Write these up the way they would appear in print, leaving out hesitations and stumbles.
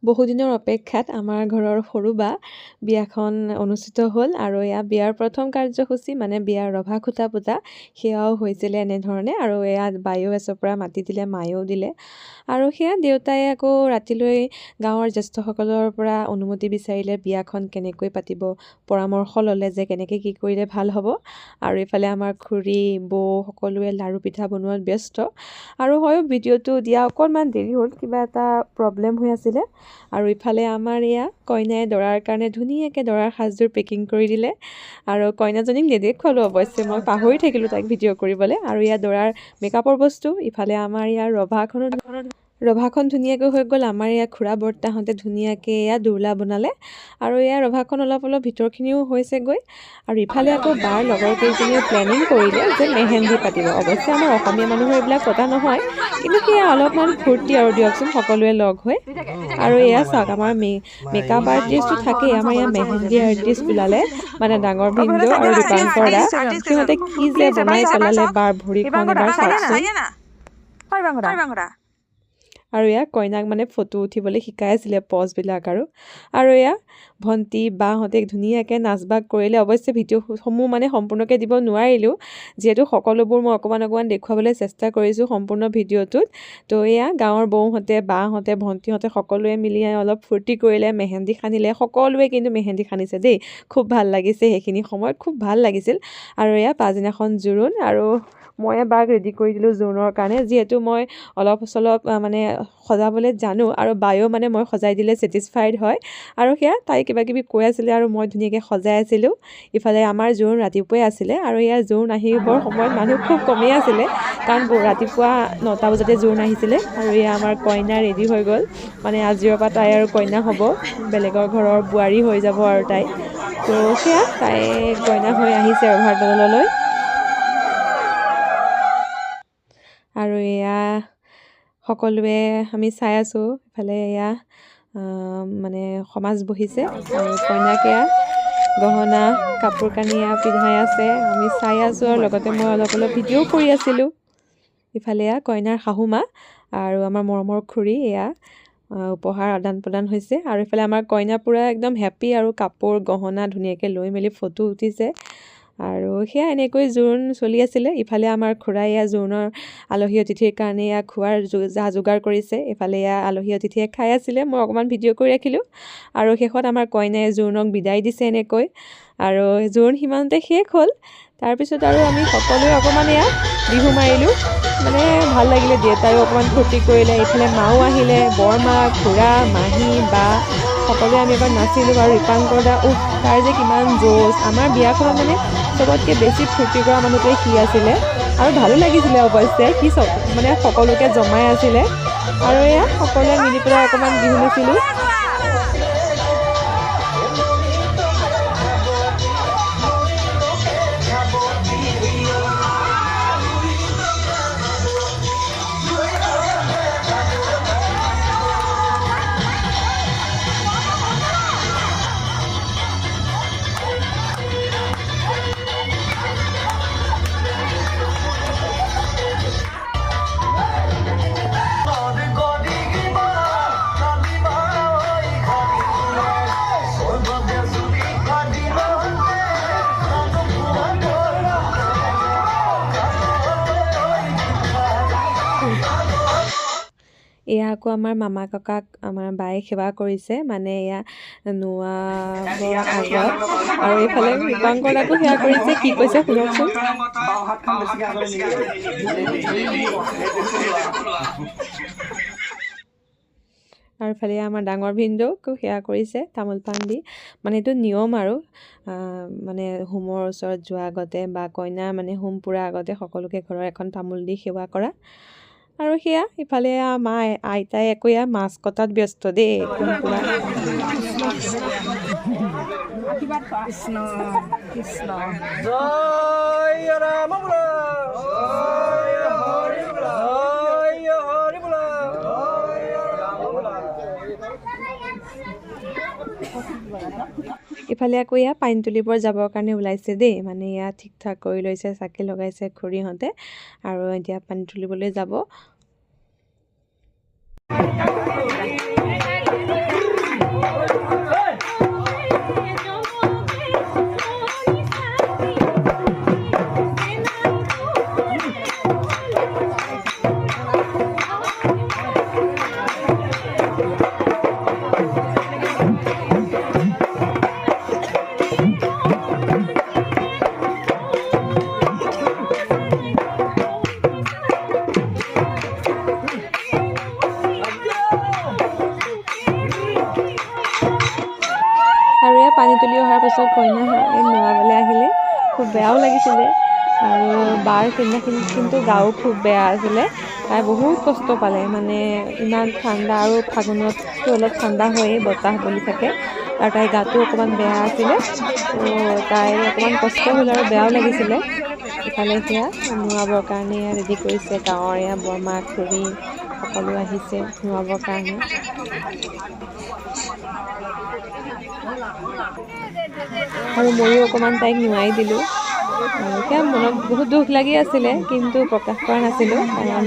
বহুদিনৰ অপেক্ষাত আমাৰ ঘৰৰ সৰু বা বিয়াখন অনুষ্ঠিত হ'ল আৰু এয়া বিয়াৰ প্ৰথম কাৰ্যসূচী মানে বিয়াৰ ৰভা খুটা পুতা সেয়াও হৈছিলে এনেধৰণে আৰু এয়া বায়েও এচৰ পৰা মাতি দিলে মায়েও দিলে আৰু সেয়া দেউতাই আকৌ ৰাতিলৈ গাঁৱৰ জ্যেষ্ঠসকলৰ পৰা অনুমতি বিচাৰিলে বিয়াখন কেনেকৈ পাতিব পৰামৰ্শ ল'লে যে কেনেকৈ কি কৰিলে ভাল হ'ব আৰু ইফালে আমাৰ খুৰী বৌ সকলোৱে লাড়ু পিঠা বনোৱাত ব্যস্ত আৰু হয় ভিডিঅ'টো দিয়া অকণমান দেৰি হ'ল কিবা এটা প্ৰব্লেম হৈ আছিলে আৰু ইফালে আমাৰ এয়া কইনাই দৰাৰ কাৰণে ধুনীয়াকৈ দৰাৰ সাজযোৰ পেকিং কৰি দিলে আৰু কইনাজনীক নেদেখুৱালোঁ অৱশ্যে মই পাহৰি থাকিলোঁ তাইক ভিডিঅ' কৰিবলৈ আৰু ইয়াত দৰাৰ মেকআপৰ বস্তু ইফালে আমাৰ ইয়াৰ ৰভাখন ধুনীয়াকৈ হৈ গ'ল আমাৰ ইয়াৰ খুৰা বৰ্তাহঁতে ধুনীয়াকৈ এয়া দোৰলা বনালে আৰু এয়া ৰভাখন অলপ ভিতৰখিনিও হৈছেগৈ আৰু ইফালে আকৌ বাৰ লগৰ কেইজনীয়ে প্লেনিং কৰিলে যে মেহেন্দি পাতিব অৱশ্যে আমাৰ অসমীয়া মানুহৰ এইবিলাক পতা নহয় কিন্তু সেয়া অলপমান ফূৰ্তি আৰু দিয়কচোন সকলোৱে লগ হৈ আৰু এয়া চাওক আমাৰ মেকআপ আৰ্টিষ্টটো থাকেই আমাৰ ইয়াৰ মেহেন্দি আৰ্টিষ্ট ওলালে মানে ডাঙৰ ভিনদেউ আৰু দীপাংকৰ দা সিহঁতে কি যে বনাই পেলালে বাৰ ভৰিখন এবাৰ চাওকচোন আৰু এয়া কইনাক মানে ফটো উঠিবলৈ শিকাই আছিলে পজবিলাক আৰু এয়া ভণ্টি বাহঁতে ধুনীয়াকৈ নাচ বাগ কৰিলে অৱশ্যে ভিডিঅ'সমূহ মানে সম্পূৰ্ণকৈ দিব নোৱাৰিলোঁ যিহেতু সকলোবোৰ মই অকণমান দেখুৱাবলৈ চেষ্টা কৰিছোঁ সম্পূৰ্ণ ভিডিঅ'টোত তো এয়া গাঁৱৰ বৌহঁতে বাহঁতে ভণ্টিহঁতে সকলোৱে মিলি অলপ ফূৰ্তি কৰিলে মেহেন্দি সানিলে সকলোৱে কিন্তু মেহেন্দি সানিছে দেই খুব ভাল লাগিছে সেইখিনি সময়ত খুব ভাল লাগিছিল আৰু এয়া পাছদিনাখন জোৰোণ আৰু মই এবাৰ ৰেডি কৰি দিলোঁ জোৰোণৰ কাৰণে যিহেতু মই অলপ চলপ মানে সজাবলৈ জানো আৰু বায়েও মানে মই সজাই দিলে ছেটিছফাইড হয় আৰু সেয়া তাই কিবা কিবি কৈ আছিলে আৰু মই ধুনীয়াকৈ সজাই আছিলোঁ ইফালে আমাৰ জোৰোণ ৰাতিপুৱাই আছিলে আৰু ইয়াৰ জোৰোণ আহিবৰ সময়ত মানুহ খুব কমেই আছিলে কাৰণ ৰাতিপুৱা 9টা বজাতে জোৰোণ আহিছিলে আৰু এয়া আমাৰ কইনা ৰেডি হৈ গ'ল মানে আজিৰ পৰা তাই আৰু কইনা হ'ব বেলেগৰ ঘৰৰ বোৱাৰী হৈ যাব আৰু তাই তো সেয়া তাই কইনা হৈ আহিছে ৰভাৰ তললৈ আৰু এয়া সকলোৱে আমি চাই আছোঁ ইফালে এয়া মানে সমাজ বহিছে আৰু কইনাকে গহনা কাপোৰ কানি পিন্ধাই আছে আমি চাই আছোঁ আৰু লগতে মই অলপ ভিডিঅ' কৰি আছিলোঁ ইফালে এয়া কইনাৰ শাহুমা আৰু আমাৰ মৰমৰ খুৰী এয়া উপহাৰ আদান প্ৰদান হৈছে আৰু ইফালে আমাৰ কইনা পূৰা একদম হেপ্পী আৰু কাপোৰ গহনা ধুনীয়াকৈ লৈ মেলি ফটো উঠিছে আৰু সেয়া এনেকৈ জোৰোণ চলি আছিলে ইফালে আমাৰ খুৰাই এয়া জোৰোণৰ আলহী অতিথিৰ কাৰণে এয়া খোৱাৰ যা যোগাৰ কৰিছে ইফালে এয়া আলহী অতিথিয়ে খাই আছিলে মই অকণমান ভিডিঅ' কৰি ৰাখিলোঁ আৰু শেষত আমাৰ কইনাই জোৰোণক বিদায় দিছে এনেকৈ আৰু জোৰোণ সিমানতে শেষ হ'ল তাৰপিছত আৰু আমি সকলোৱে অকণমান এয়া বিহু মাৰিলোঁ মানে ভাল লাগিলে দেউতায়ো অকণমান ফূৰ্তি কৰিলে ইফালে মাও আহিলে বৰমা খুৰা মাহী বা সকলোৱে আমি এবাৰ নাচিলোঁ আৰু দীপাংকৰ দা তাৰ যে কিমান জোচ আমাৰ বিয়াখনত মানে চবতকৈ বেছি ফূৰ্তি কৰা মানুহটোৱে সি আছিলে আৰু ভালো লাগিছিলে অৱশ্যে সি মানে সকলোকে জমাই আছিলে আৰু এয়া সকলোৱে মিলি পেলাই অকণমান বিহু নাচিলোঁ এয়া আকৌ আমাৰ মামা ককাক আমাৰ বায়ে সেৱা কৰিছে মানে এয়া নোৱাবৰ আগত আৰু এইফালে দীপাংকৰ দাকো সেৱা কৰিছে কি কৈছে শুনকচোন আৰু ইফালে আমাৰ ডাঙৰ ভিনদেউকো সেৱা কৰিছে তামোল পাণ দি মানে এইটো নিয়ম আৰু মানে হোমৰ ওচৰত যোৱাৰ আগতে বা কইনাৰ মানে হোম পুৰাৰ আগতে সকলোকে ঘৰৰ এখন তামোল দি সেৱা কৰা আৰু সেয়া ইফালে মা আইতাই একো এয়া মাছ কটাত ব্যস্ত দেই ইফালে আকৌ এয়া পানী তুলিবৰ যাবৰ কাৰণে ওলাইছে দেই মানে এয়া ঠিক ঠাক কৰি লৈছে চাকি লগাইছে খুৰীহঁতে আৰু এতিয়া পানী তুলিবলৈ যাব পিছত কইনা নোৱাবলৈ আহিলে খুব বেয়াও লাগিছিলে আৰু বাৰ সেইদিনাখিনি কিন্তু গাও খুব বেয়া আছিলে তাই বহুত কষ্ট পালে মানে ইমান ঠাণ্ডা আৰু ফাগুনততো অলপ ঠাণ্ডা হয়েই বতাহ বলি থাকে আৰু তাইৰ গাটো অকণমান বেয়া আছিলে তো তাইৰ অকণমান কষ্ট হ'ল আৰু বেয়াও লাগিছিলে ইফালে সেয়া নোৱাবৰ কাৰণে ৰেডি কৰিছে গাঁৱৰ এয়া বৰমা খুৰী সকলো আহিছে নোৱাবৰ কাৰণে আৰু ময়ো অকণমান তাইক নোৱাই দিলোঁ আৰু সেয়া মনত বহুত দুখ লাগি আছিলে কিন্তু প্ৰকাশ কৰা নাছিলোঁ কাৰণ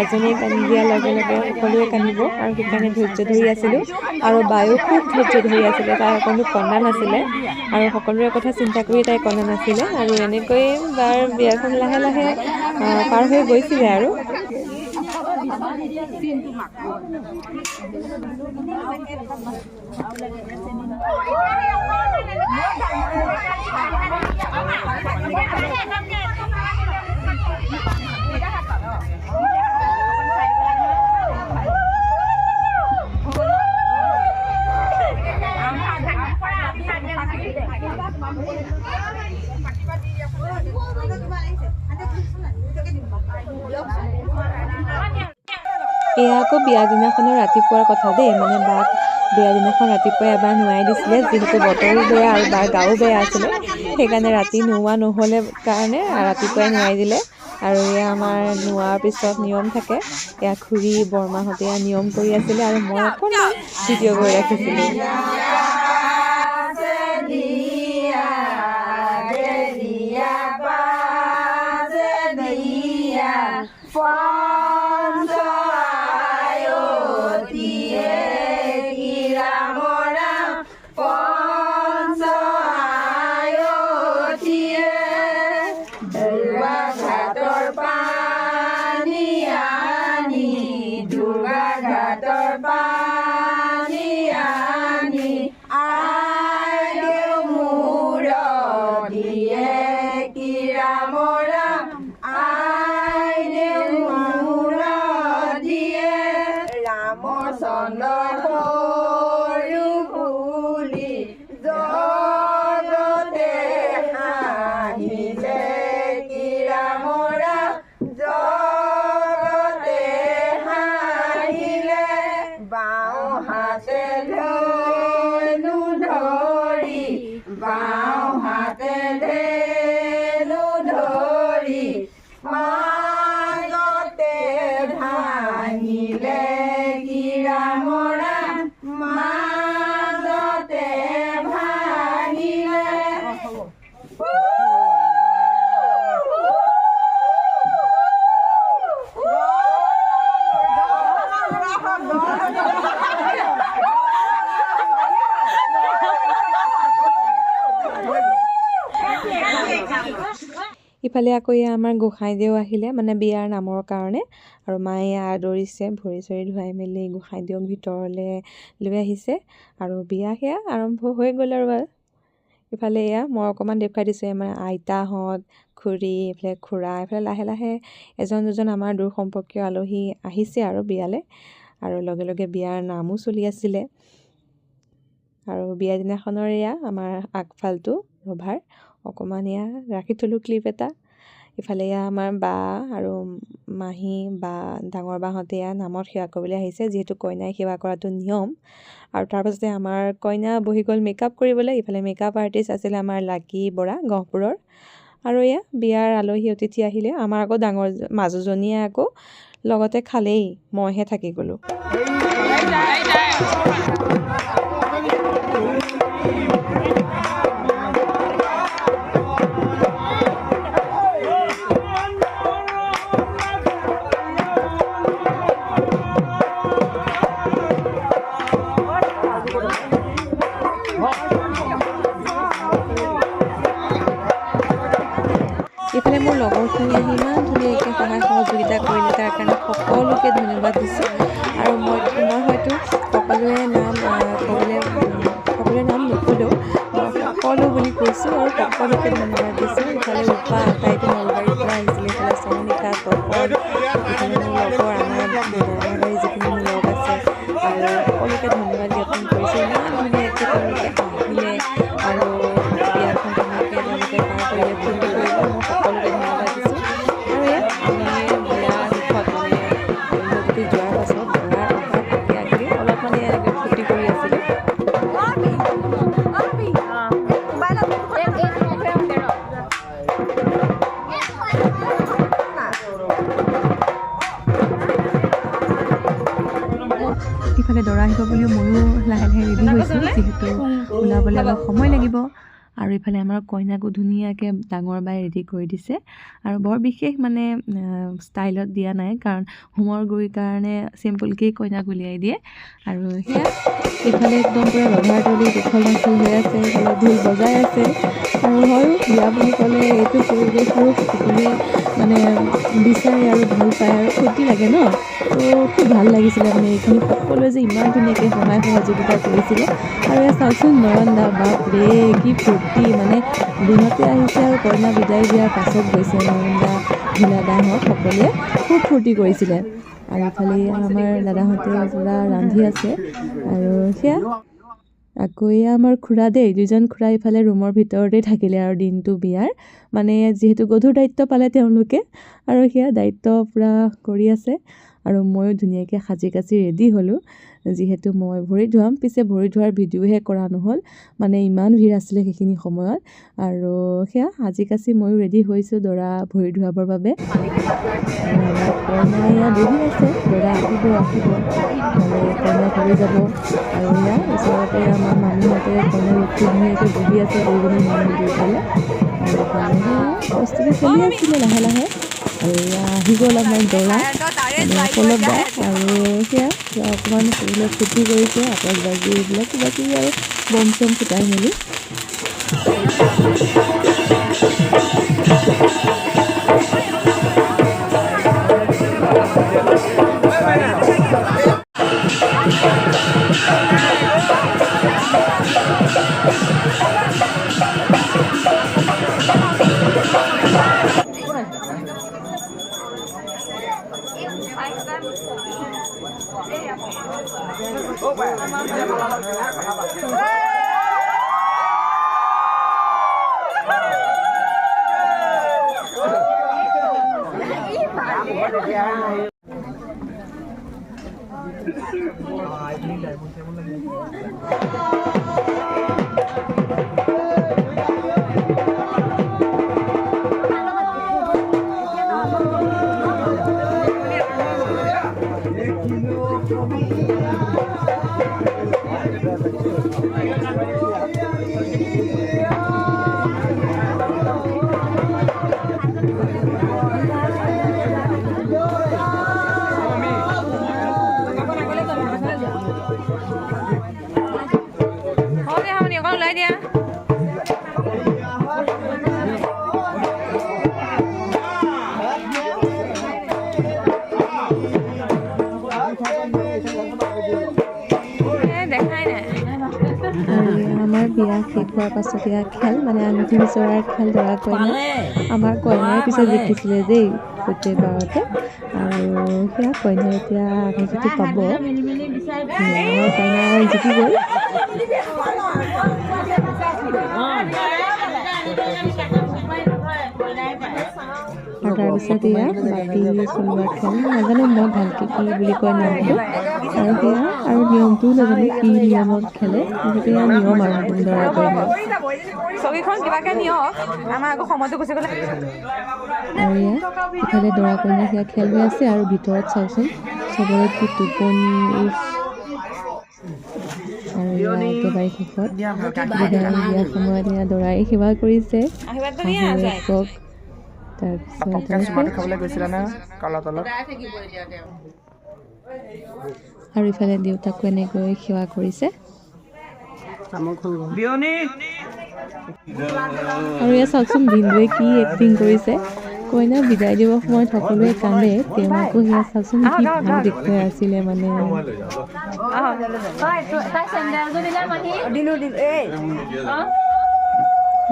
এজনীয়ে কান্দি দিয়াৰ লগে লগে সকলোৱে কান্দিব আৰু সেইকাৰণে ধৈৰ্য ধৰি আছিলোঁ আৰু বায়ো খুব ধৈৰ্য ধৰি আছিলে তাই অকণো কন্দা নাছিলে আৰু সকলোৰে কথা চিন্তা কৰি তাই কন্দা নাছিলে আৰু এনেকৈ বাৰ বিয়াখন লাহে লাহে পাৰ হৈ গৈছিলে আৰু এয়া আকৌ বিয়া দিনাখনৰ ৰাতিপুৱাৰ কথা দেই মানে বাক বিয়া দিনাখন ৰাতিপুৱাই এবাৰ নোৱাই দিছিলে যিহেতু বতৰো বেয়া আৰু বাৰ গাও বেয়া আছিলে সেইকাৰণে ৰাতি নোৱা নহ'লে কাৰণে ৰাতিপুৱাই নোৱাই দিলে আৰু এয়া আমাৰ নোৱাৰ পিছত নিয়ম থাকে এয়া খুৰী বৰমাহঁতে নিয়ম কৰি আছিলে আৰু মই অকণমান ভিডিঅ' কৰি ৰাখিছিলোঁ ইফালে আকৌ এয়া আমাৰ গোসাঁইদেউ আহিলে মানে বিয়াৰ নামৰ কাৰণে আৰু মায়ে আদৰিছে ভৰি চৰি ধুৱাই মেলি গোসাঁইদেউক ভিতৰলৈ লৈ আহিছে আৰু বিয়া সেয়া আৰম্ভ হৈ গ'ল আৰু ইফালে এয়া মই অকণমান দেখুৱাই দিছোঁ আমাৰ আইতাহঁত খুৰী এইফালে খুৰা এইফালে লাহে লাহে এজন দুজন আমাৰ দূৰ সম্পৰ্কীয় আলহী আহিছে আৰু বিয়ালৈ আৰু লগে লগে বিয়াৰ নামো চলি আছিলে আৰু বিয়া দিনাখনৰ এয়া আমাৰ আগফালটো ৰভাৰ অকণমান এয়া ৰাখি থলোঁ ক্লিপ এটা ইফালে এয়া আমাৰ বা আৰু মাহী বা ডাঙৰ বাহঁতে এয়া নামত সেৱা কৰিবলৈ আহিছে যিহেতু কইনাই সেৱা কৰাটো নিয়ম আৰু তাৰপাছতে আমাৰ কইনা বহি গ'ল মেকআপ কৰিবলৈ ইফালে মেকআপ আৰ্টিষ্ট আছিলে আমাৰ লাকি বৰা গহপুৰৰ আৰু এয়া বিয়াৰ আলহী অতিথি আহিলে আমাৰ আকৌ ডাঙৰ মাজুজনীয়ে আকৌ লগতে খালেই মইহে থাকি গ'লোঁ ইফালে মোৰ লগৰখিনি আহি ইমান ধুনীয়াকৈ সহায় সহযোগিতা কৰিলে তাৰ কাৰণে সকলোকে ধন্যবাদ দিছোঁ আৰু মই হয়তো সকলোৱে নাম নক'লেও মই সকলো বুলি কৈছোঁ আৰু সকলোকে ধন্যবাদ দিছোঁ ইফালে উপা আটাইটো নলবাৰীৰ পৰা আহিছিলে ইফালে চয়নিকা তপন ইফালে মোৰ লগৰ আমাৰ নলবাৰীৰ যিখিনি মোৰ লগ আছে আৰু সকলোকে ধন্যবাদ জ্ঞাপন কৰিছোঁ ইমান ধুনীয়াকৈ তেওঁলোকে আহিলে আৰু ময়ো লাহে লাহে ৰেডি হৈছোঁ যিহেতু ওলাবলৈ অলপ সময় লাগিব আৰু ইফালে আমাৰ কইনাকো ধুনীয়াকৈ ডাঙৰ বাই ৰেডি কৰি দিছে আৰু বৰ বিশেষ মানে ষ্টাইলত দিয়া নাই কাৰণ হোমৰ গুৰিৰ কাৰণে চিম্পুলকেই কইনাক উলিয়াই দিয়ে আৰু সেয়া ইফালে একদম পূৰা ৰভাৰ তলি উখল মাখল হৈ আছে ইফালে ঢোল বজাই আছে আৰু হয়ো বিয়া বুলি ক'লে এইটো পৰিৱেশ আৰু সকলোৱে মানে বিচাৰে আৰু ভাল পায় আৰু ফূৰ্তি লাগে ন তো খুব ভাল লাগিছিলে মানে এইখিনি সকলোৱে যে ইমান ধুনীয়াকৈ সহায় সহযোগিতা কৰিছিলে আৰু এয়া চাওকচোন নয়নদা বাপৰে কি ফূৰ্তি মানে দিনতে আহিছে আৰু কইনা বিদায় দিয়াৰ পাছত গৈছে নয়নদা ভোলাদাহঁত সকলোৱে খুব ফূৰ্তি কৰিছিলে আৰু ইফালে আমাৰ দাদাহঁতে পূৰা ৰান্ধি আছে আৰু সেয়া আকৌ এয়া আমাৰ খুৰা দেই দুজন খুৰা ইফালে ৰুমৰ ভিতৰতে থাকিলে আৰু দিনটো বিয়াৰ মানে যিহেতু গধুৰ দায়িত্ব পালে তেওঁলোকে আৰু সেয়া দায়িত্ব পূৰা কৰি আছে আৰু ময়ো ধুনীয়াকৈ সাজি কাচি ৰেডি হ'লোঁ যিহেতু মই ভৰি ধুৱাম পিছে ভৰি ধোৱাৰ ভিডিঅ'হে কৰা নহ'ল মানে ইমান ভিৰ আছিলে সেইখিনি সময়ত আৰু সেয়া সাজি কাচি ময়ো ৰেডি হৈছোঁ দৰা ভৰি ধুৱাবৰ বাবে কইনা এয়া বহি আছে দৰা আহিব মানে কইনা ঘূৰি যাব আৰু এয়া ওচৰতে আমাৰ মামীহঁতে কইনা ৰখি ধুনীয়াকৈ বহি আছে দুইজনী মানুহ দুইফালে আৰু কইনা প্ৰস্তুতি চলি আছিলে লাহে লাহে আৰু এয়া আহি গ'ল আমাৰ দৰা পলক দা আৰু সেয়া অকণমান সকলোৱে ফূৰ্তি কৰিছে আতচবাজি এইবিলাক কিবা কিবি আৰু বম চম ফুটাই মেলি আমাৰ বিয়া শেষ হোৱাৰ পাছত এয়া খেল মানে আঙুঠি বিচৰাৰ খেল দৰা কইনা আমাৰ কইনাই পিছত জিকিছিলে দেই প্ৰত্যেকবাৰতে আৰু সেয়া কইনাই এতিয়া আঙুঠিটো পাব আমাৰ কইনা জিকি গ'ল আৰু তাৰপিছত এয়া বাতি চলোৱা খেল নাজানো মই ভালকৈ কি বুলি কয় নামটো আৰু সেয়া আৰু নিয়মটোও নাজানো কি নিয়মত খেলে কিন্তু এয়া নিয়ম আৰু দৰা কইনা আৰু এয়া ইফালে দৰা কইনা সেয়া খেল হৈ আছে আৰু ভিতৰত চাওকচোন চবৰে কি টোপনি আৰু এয়া একেবাৰে শেষত বিদায় দিয়াৰ সময়ত এয়া দৰাই সেৱা কৰিছে শাহুৱেকক আৰু ইফালে দেউতাকো এনেকৈ সেৱা কৰিছে আৰু এয়া চাওকচোন ভিনদেউৱে কি এক্টিং কৰিছে কইনা বিদায় দিবৰ সময়ত সকলোৱে কান্দে তেওঁকো সেয়া চাওকচোন কি ভাল দেখুৱাই আছিলে মানে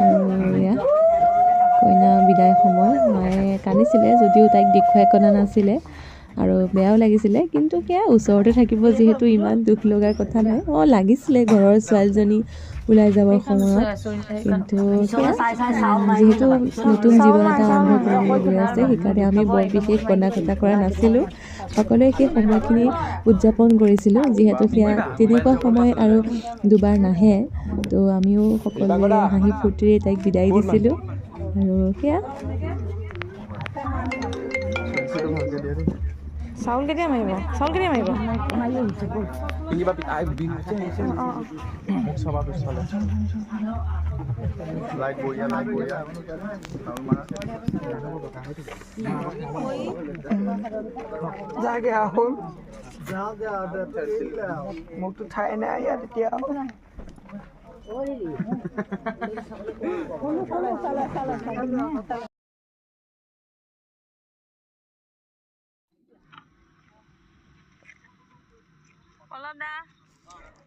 আৰু এয়া কইনা বিদায় সময় মায়ে কান্দিছিলে যদিও তাইক দেখুৱাই কনা নাছিলে আৰু বেয়াও লাগিছিলে কিন্তু সেয়া ওচৰতে থাকিব যিহেতু ইমান দুখ লগাৰ কথা নাই লাগিছিলে ঘৰৰ ছোৱালীজনী ওলাই যাবৰ সময়ত কিন্তু সেয়া যিহেতু নতুন জীৱন এটা আৰম্ভ কৰিবলৈ গৈ আছে সেইকাৰণে আমি বৰ বিশেষ কন্দা কটা কৰা নাছিলোঁ সকলোৱে সেই সময়খিনি উদযাপন কৰিছিলোঁ যিহেতু সেয়া তেনেকুৱা সময় আৰু দুবাৰ নাহে তো আমিও সকলোৱে হাঁহি ফূৰ্তিৰে তাইক বিদায় দিছিলোঁ আৰু সেয়া চাউল কেতিয়া মাৰিব চাউল কেতিয়া মাৰিব যাগে আহোঁ মোকতো ঠাই নাই ইয়াত এতিয়া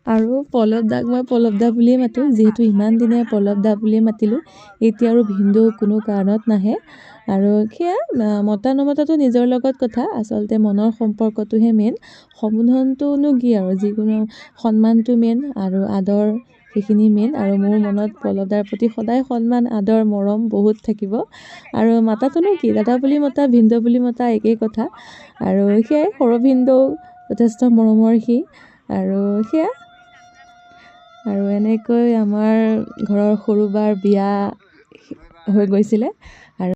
আৰু পল্লৱ দাক মই পল্লৱ দা বুলিয়ে মাতোঁ যিহেতু ইমান দিনে পল্লৱ দা বুলিয়ে মাতিলোঁ এতিয়া আৰু ভিনদেউ কোনো কাৰণত নাহে আৰু সেয়া মতা নমতাটো নিজৰ লগত কথা আচলতে মনৰ সম্পৰ্কটোহে মেইন সম্বোধনটোনো কি আৰু যিকোনো সন্মানটো মেইন আৰু আদৰ সেইখিনি মেইন আৰু মোৰ মনত পল্লৱ দাৰ প্ৰতি সদায় সন্মান আদৰ মৰম বহুত থাকিব আৰু মাতাটোনো কি দাদা বুলি মতা ভিনদেউ বুলি মতা একেই কথা আৰু সেয়াই সৰু ভিনদেউ যথেষ্ট মৰমৰ সি আৰু সেয়া আৰু এনেকৈ আমাৰ ঘৰৰ সৰু বাৰ বিয়া হৈ গৈছিলে